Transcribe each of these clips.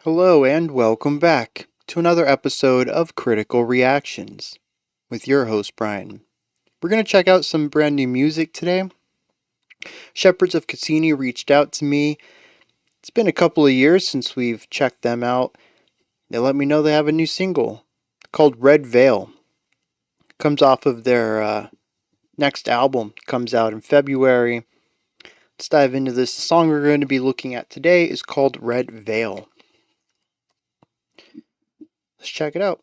Hello and welcome back to another episode of Critical Reactions with your host Bryan. We're going to check out some brand new music today. Shepherds of Cassini reached out to me. It's been a couple of years since we've checked them out. They let me know they have a new single called Red Veil. It comes off of their next album. It comes out in February. Let's dive into this. The song we're going to be looking at today is called Red Veil. Let's check it out.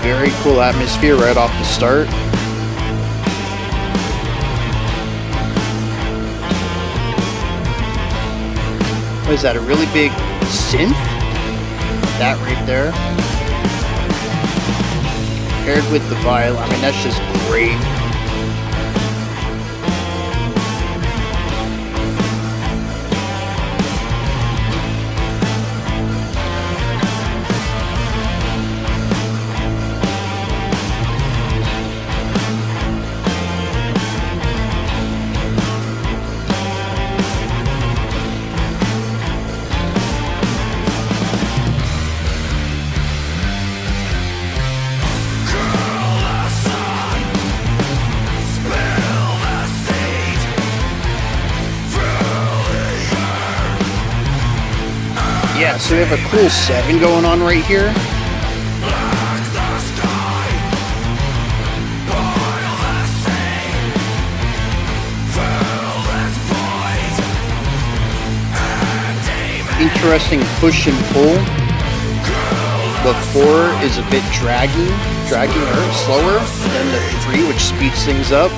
Very cool atmosphere right off the start. What is that, a really big synth? That right there. Paired with the violin, I mean, that's just great. Yeah, so we have a cool 7 going on right here. Interesting push and pull. The 4 is a bit dragging or slower than the 3, which speeds things up.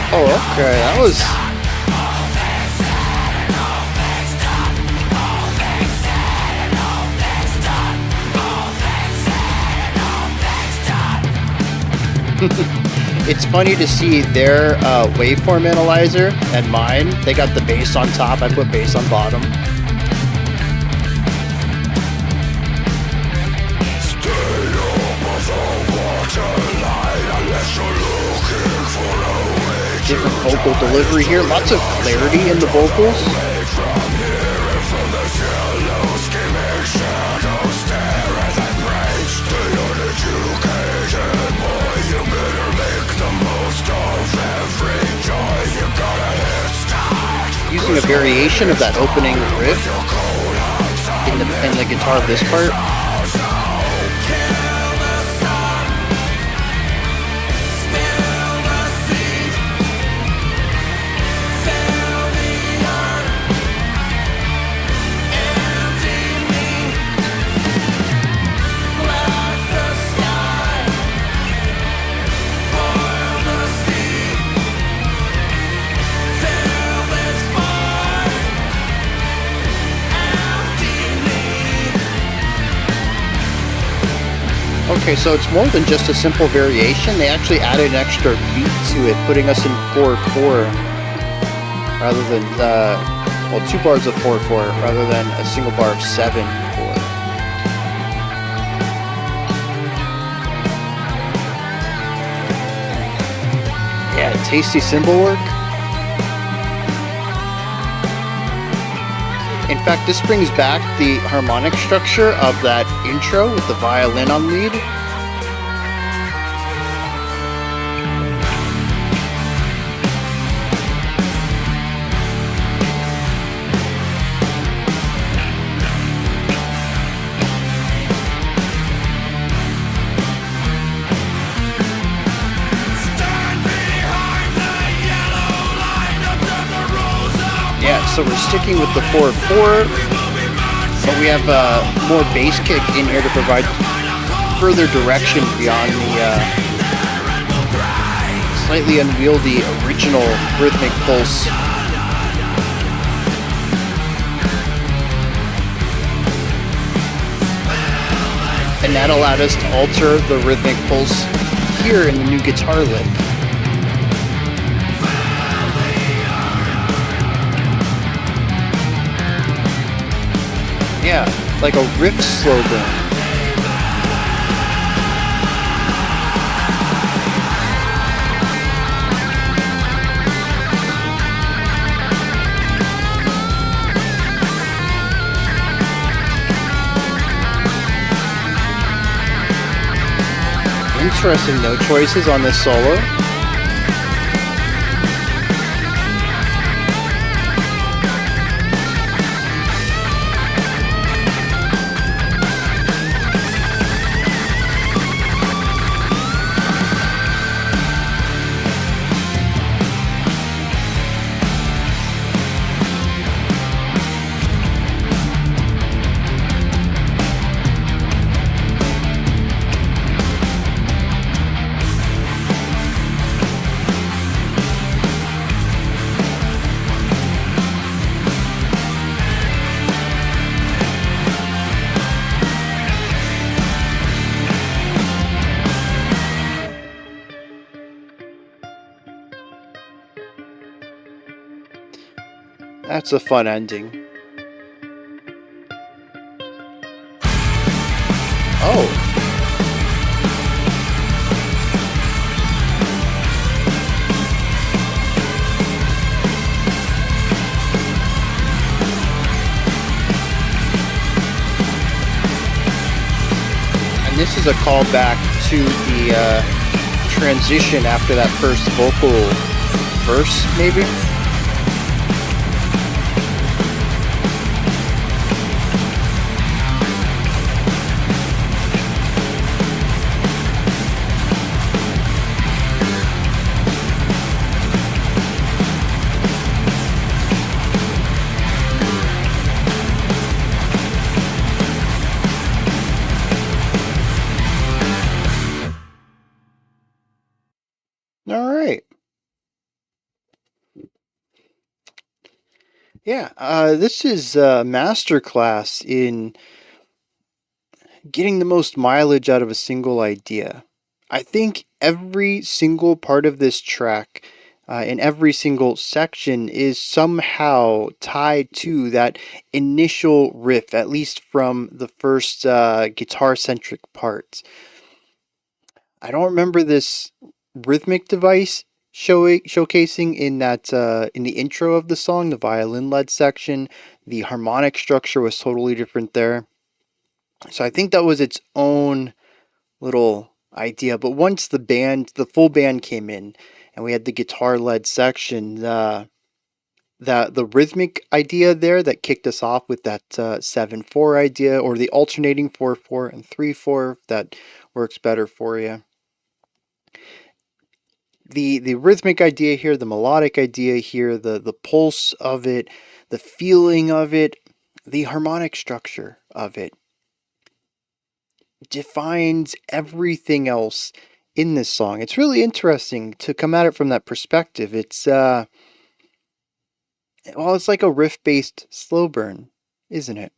Oh, okay, that was... It's funny to see their waveform analyzer and mine. They got the bass on top, I put bass on bottom. Different vocal delivery here, lots of clarity in the vocals. Using a variation of that opening riff in the guitar of this part. Okay, so it's more than just a simple variation. They actually added an extra beat to it, putting us in 4/4 rather than, 2 bars of 4/4 rather than a single bar of 7/4. Yeah, tasty cymbal work. In fact, this brings back the harmonic structure of that intro with the violin on lead. Yeah, so we're sticking with the 4/4, but we have more bass kick in here to provide further direction beyond the slightly unwieldy original rhythmic pulse. And that allowed us to alter the rhythmic pulse here in the new guitar lick. Yeah, like a riff slow burn. Interesting note choices on this solo. That's a fun ending. Oh. And this is a callback to the transition after that first vocal verse, maybe? All right. Yeah, this is a masterclass in getting the most mileage out of a single idea. I think every single part of this track, in every single section, is somehow tied to that initial riff, at least from the first guitar-centric parts. I don't remember this rhythmic device showcasing in that in the intro of the song, the violin-led section. The harmonic structure was totally different there. So I think that was its own little idea. But once the full band came in, and we had the guitar-led section, the rhythmic idea there that kicked us off with that 7/4 idea, or the alternating 4/4 and 3/4, that works better for you. The rhythmic idea here, the melodic idea here, the pulse of it, the feeling of it, the harmonic structure of it defines everything else in this song. It's really interesting to come at it from that perspective. It's it's like a riff-based slow burn, isn't it?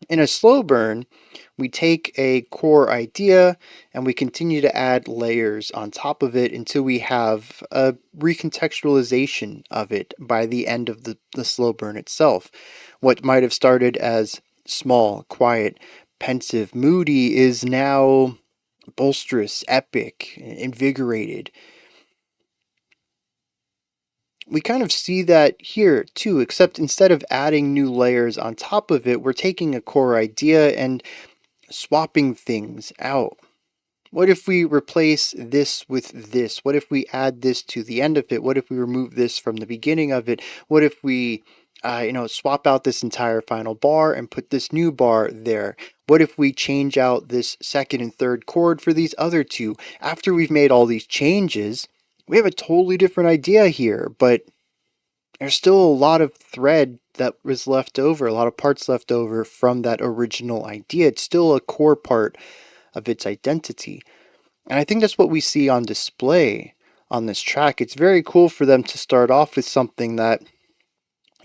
In a slow burn, we take a core idea and we continue to add layers on top of it until we have a recontextualization of it by the end of the slow burn itself. What might have started as small, quiet, pensive, moody is now bolsterous, epic, invigorated. We kind of see that here too, except instead of adding new layers on top of it, we're taking a core idea and swapping things out. What if we replace this with this? What if we add this to the end of it? What if we remove this from the beginning of it? What if we swap out this entire final bar and put this new bar there? What if we change out this second and third chord for these other two? After we've made all these changes, we have a totally different idea here, but there's still a lot of thread that was left over, a lot of parts left over from that original idea. It's still a core part of its identity. And I think that's what we see on display on this track. It's very cool for them to start off with something that,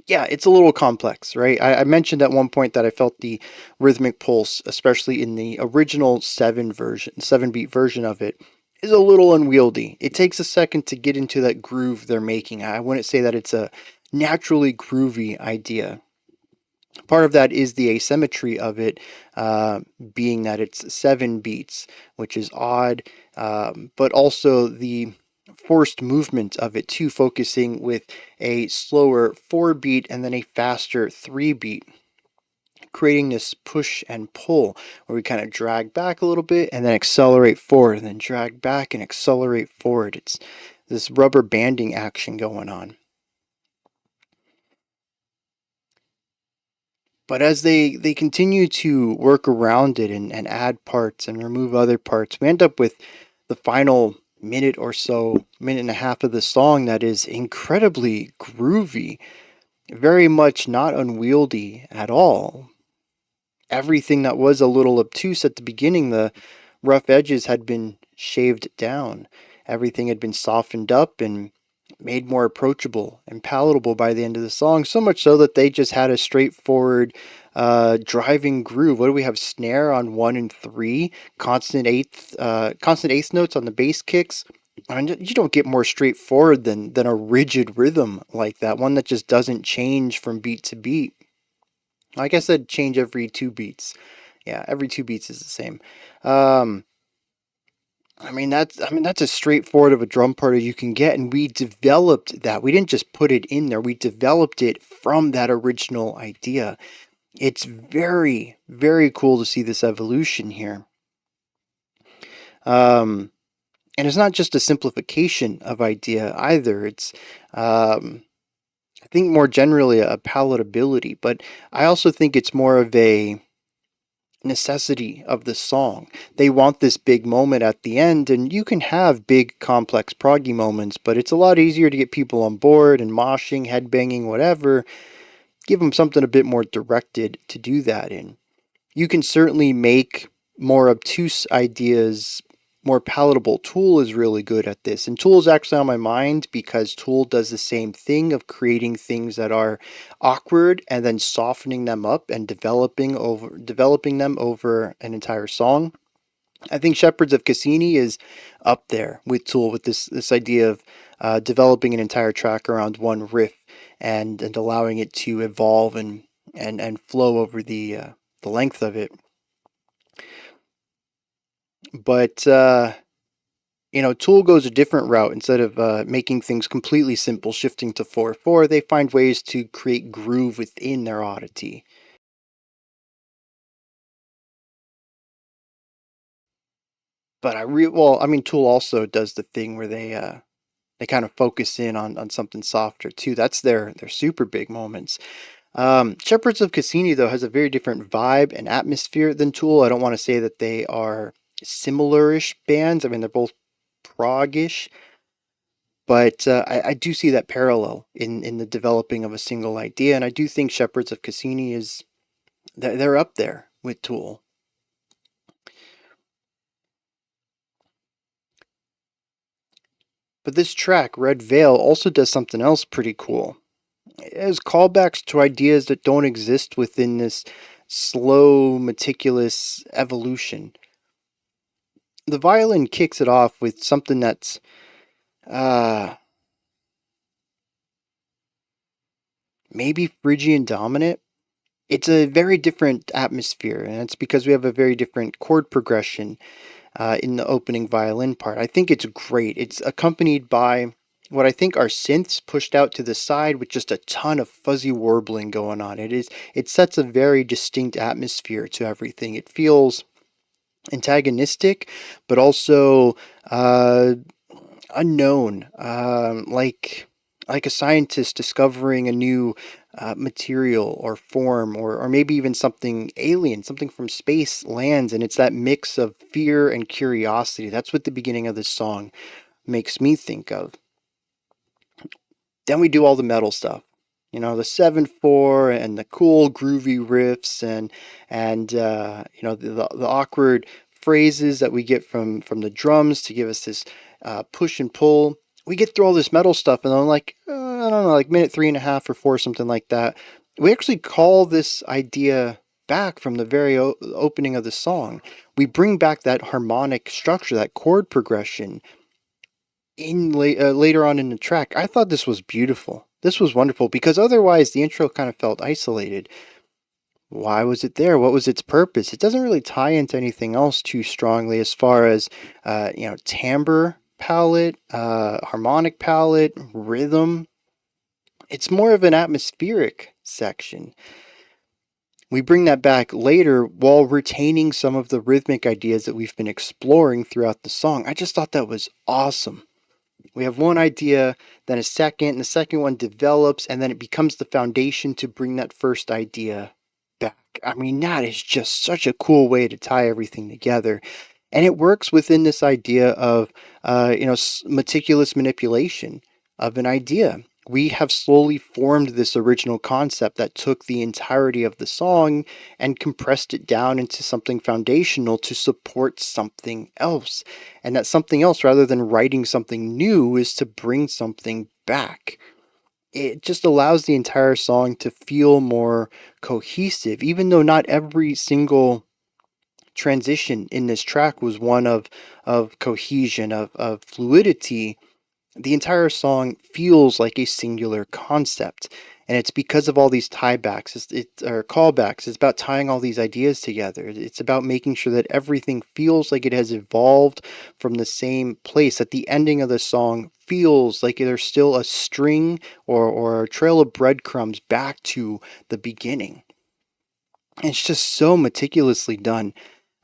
yeah, it's a little complex, right? I mentioned at one point that I felt the rhythmic pulse, especially in the original 7-beat version of it, is a little unwieldy. It takes a second to get into that groove they're making. I wouldn't say that it's a naturally groovy idea. Part of that is the asymmetry of it, being that it's 7 beats, which is odd, but also the forced movement of it too, focusing with a slower 4-beat and then a faster 3-beat, creating this push and pull where we kind of drag back a little bit and then accelerate forward, and then drag back and accelerate forward. It's this rubber banding action going on. But as they continue to work around it and add parts and remove other parts, we end up with the final minute or so, minute and a half of the song that is incredibly groovy, very much not unwieldy at all. Everything that was a little obtuse at the beginning, the rough edges had been shaved down. Everything had been softened up and made more approachable and palatable by the end of the song, so much so that they just had a straightforward driving groove. What do we have? Snare on 1 and 3, constant eighth notes on the bass kicks. And you don't get more straightforward than a rigid rhythm like that, one that just doesn't change from beat to beat. Like I said, change every 2 beats. Yeah, every 2 beats is the same. That's as straightforward of a drum part as you can get, and we developed that. We didn't just put it in there. We developed it from that original idea. It's very, very cool to see this evolution here. And it's not just a simplification of idea either. It's, I think, more generally a palatability, but I also think it's more of a necessity of the song. They want this big moment at the end, and you can have big, complex, proggy moments, but it's a lot easier to get people on board and moshing, headbanging, whatever. Give them something a bit more directed to do that in. You can certainly make more obtuse ideas more palatable. Tool is really good at this, and Tool is actually on my mind because Tool does the same thing of creating things that are awkward and then softening them up and developing them over an entire song. I think Shepherds of Cassini is up there with Tool with this idea of developing an entire track around one riff and allowing it to evolve and flow over the length of it. But Tool goes a different route. Instead of making things completely simple, shifting to 4/4, they find ways to create groove within their oddity. But Tool also does the thing where they kind of focus in on something softer too. That's their super big moments. Shepherds of Cassini, though, has a very different vibe and atmosphere than Tool. I don't want to say that they are similar-ish bands. I mean, they're both prog-ish, but I do see that parallel in the developing of a single idea, and I do think Shepherds of Cassini they're up there with Tool. But this track, Red Veil, also does something else pretty cool. It has callbacks to ideas that don't exist within this slow, meticulous evolution. The violin kicks it off with something that's uh, maybe Phrygian dominant. It's a very different atmosphere, and it's because we have a very different chord progression in the opening violin part. I think it's great. It's accompanied by what I think are synths pushed out to the side with just a ton of fuzzy warbling going on. It sets a very distinct atmosphere to everything. It feels antagonistic, but also unknown, like a scientist discovering a new material or form, or maybe even something alien, something from space lands, and it's that mix of fear and curiosity. That's what the beginning of this song makes me think of. Then we do all the metal stuff. The 7/4 and the cool groovy riffs and the awkward phrases that we get from the drums to give us this push and pull. We get through all this metal stuff, and then like I don't know, like minute 3.5 or 4, something like that. We actually call this idea back from the very opening of the song. We bring back that harmonic structure, that chord progression in later on in the track. I thought this was beautiful. This was wonderful because otherwise the intro kind of felt isolated. Why was it there? What was its purpose? It doesn't really tie into anything else too strongly as far as timbre palette, harmonic palette, rhythm. It's more of an atmospheric section. We bring that back later while retaining some of the rhythmic ideas that we've been exploring throughout the song. I just thought that was awesome. We have one idea, then a second, and the second one develops, and then it becomes the foundation to bring that first idea back. I mean, that is just such a cool way to tie everything together. And it works within this idea of, meticulous manipulation of an idea. We have slowly formed this original concept that took the entirety of the song and compressed it down into something foundational to support something else. And that something else, rather than writing something new, is to bring something back. It just allows the entire song to feel more cohesive, even though not every single transition in this track was one of cohesion, of fluidity. The entire song feels like a singular concept, and it's because of all these tiebacks, or callbacks. It's about tying all these ideas together. It's about making sure that everything feels like it has evolved from the same place. That the ending of the song feels like there's still a string or a trail of breadcrumbs back to the beginning. And it's just so meticulously done.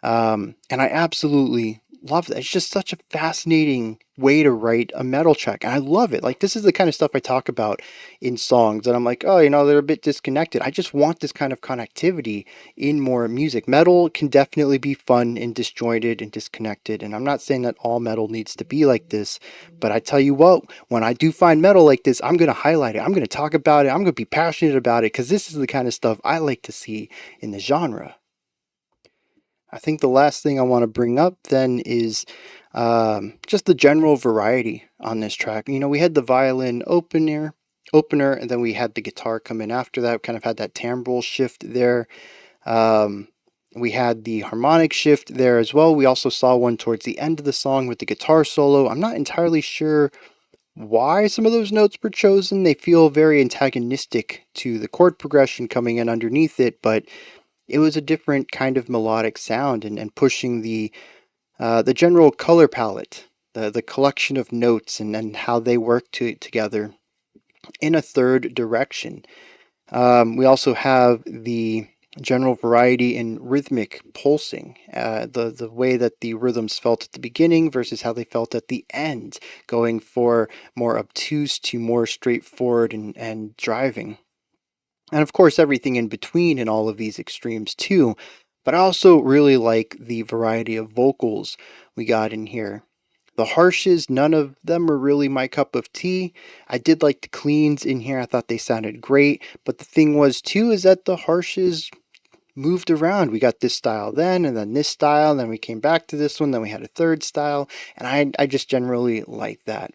And I absolutely love that. It's just such a fascinating way to write a metal track. And I love it. Like, this is the kind of stuff I talk about in songs. And I'm like, oh, they're a bit disconnected. I just want this kind of connectivity in more music. Metal can definitely be fun and disjointed and disconnected. And I'm not saying that all metal needs to be like this. But I tell you what, when I do find metal like this, I'm going to highlight it. I'm going to talk about it. I'm going to be passionate about it because this is the kind of stuff I like to see in the genre. I think the last thing I want to bring up then is just the general variety on this track. We had the violin opener, and then we had the guitar come in after that. We kind of had that timbral shift there. We had the harmonic shift there as well. We also saw one towards the end of the song with the guitar solo. I'm not entirely sure why some of those notes were chosen. They feel very antagonistic to the chord progression coming in underneath it, but it was a different kind of melodic sound and pushing the general color palette, the collection of notes and how they work together in a third direction. We also have the general variety in rhythmic pulsing, the way that the rhythms felt at the beginning versus how they felt at the end, going for more obtuse to more straightforward and driving. And of course, everything in between in all of these extremes too. But I also really like the variety of vocals we got in here. The harshes, none of them were really my cup of tea. I did like the cleans in here. I thought they sounded great. But the thing was too is that the harshes moved around. We got this style then, and then this style, and then we came back to this one, then we had a third style. And I just generally like that.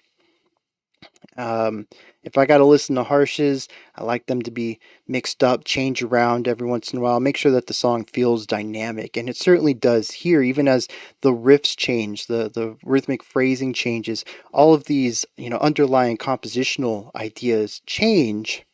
If I got to listen to harshes, I like them to be mixed up, change around every once in a while, make sure that the song feels dynamic. And it certainly does here, even as the riffs change, the rhythmic phrasing changes, all of these, underlying compositional ideas change.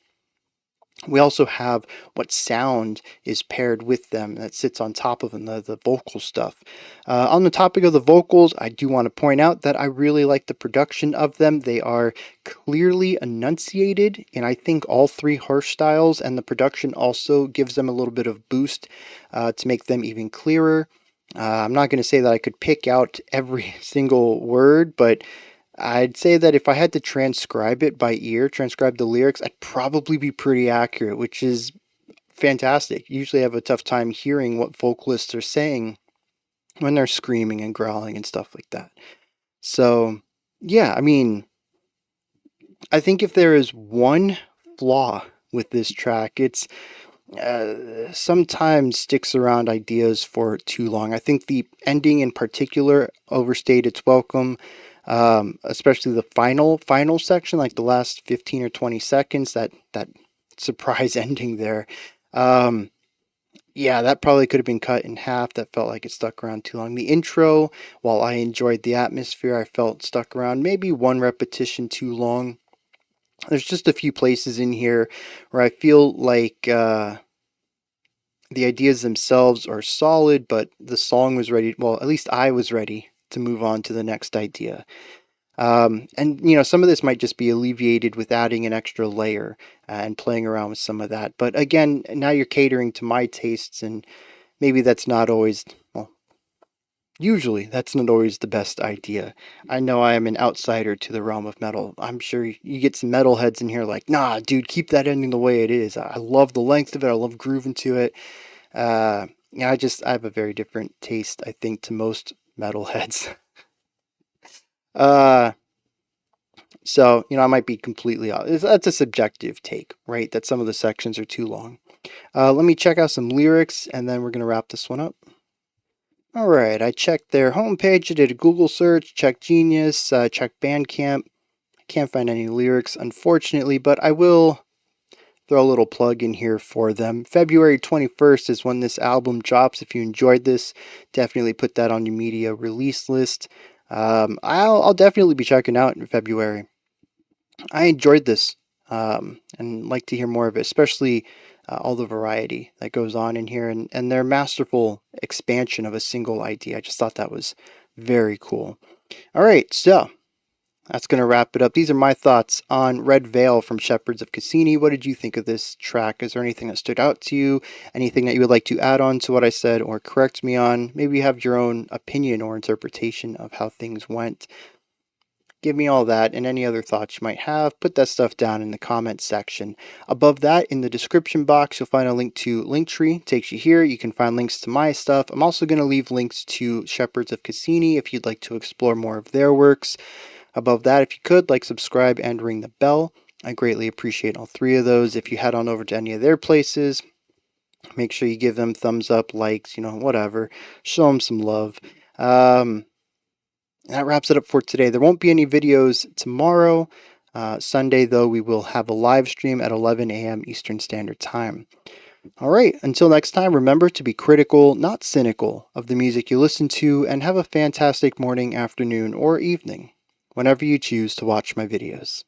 We also have what sound is paired with them that sits on top of them, the vocal stuff. On the topic of the vocals, I do want to point out that I really like the production of them. They are clearly enunciated, and I think all three harsh styles, and the production also gives them a little bit of boost to make them even clearer. I'm not going to say that I could pick out every single word, but I'd say that if I had to transcribe it by ear, transcribe the lyrics, I'd probably be pretty accurate, which is fantastic. Usually I have a tough time hearing what vocalists are saying when they're screaming and growling and stuff like that. So, yeah, I mean, I think if there is one flaw with this track, it's sometimes sticks around ideas for too long. I think the ending in particular overstayed its welcome, especially the final section, like the last 15 or 20 seconds. That surprise ending there. Um, yeah, that probably could have been cut in half. That felt like it stuck around too long. The intro, while I enjoyed the atmosphere, I felt stuck around maybe one repetition too long. There's just a few places in here where I feel like the ideas themselves are solid, but the song was ready. Well, at least I was ready to move on to the next idea. And some of this might just be alleviated with adding an extra layer and playing around with some of that. But again, now you're catering to my tastes, and maybe that's not always, well, usually that's not always the best idea. I know I am an outsider to the realm of metal. I'm sure you get some metalheads in here like, nah, dude, keep that ending the way it is. I love the length of it. I love grooving to it. Yeah, I have a very different taste, I think, to most metalheads. uh, so I might be completely off. That's a subjective take, right? That some of the sections are too long. Let me check out some lyrics, and then we're gonna wrap this one up. All right, I checked their homepage. I did a Google search, checked Genius, checked Bandcamp. Can't find any lyrics, unfortunately, but I will throw a little plug in here for them. February 21st is when this album drops. If you enjoyed this, definitely put that on your media release list. I'll definitely be checking out in February. I enjoyed this and like to hear more of it, especially all the variety that goes on in here and their masterful expansion of a single idea. I just thought that was very cool. All right, so that's going to wrap it up. These are my thoughts on Red Veil from Shepherds of Cassini. What did you think of this track? Is there anything that stood out to you? Anything that you would like to add on to what I said or correct me on? Maybe you have your own opinion or interpretation of how things went. Give me all that and any other thoughts you might have. Put that stuff down in the comments section. Above that, in the description box, you'll find a link to Linktree. It takes you here. You can find links to my stuff. I'm also going to leave links to Shepherds of Cassini if you'd like to explore more of their works. Above that, if you could, like, subscribe, and ring the bell. I greatly appreciate all three of those. If you head on over to any of their places, make sure you give them thumbs up, likes, whatever. Show them some love. That wraps it up for today. There won't be any videos tomorrow. Sunday, though, we will have a live stream at 11 a.m. Eastern Standard Time. All right, until next time, remember to be critical, not cynical, of the music you listen to, and have a fantastic morning, afternoon, or evening, whenever you choose to watch my videos.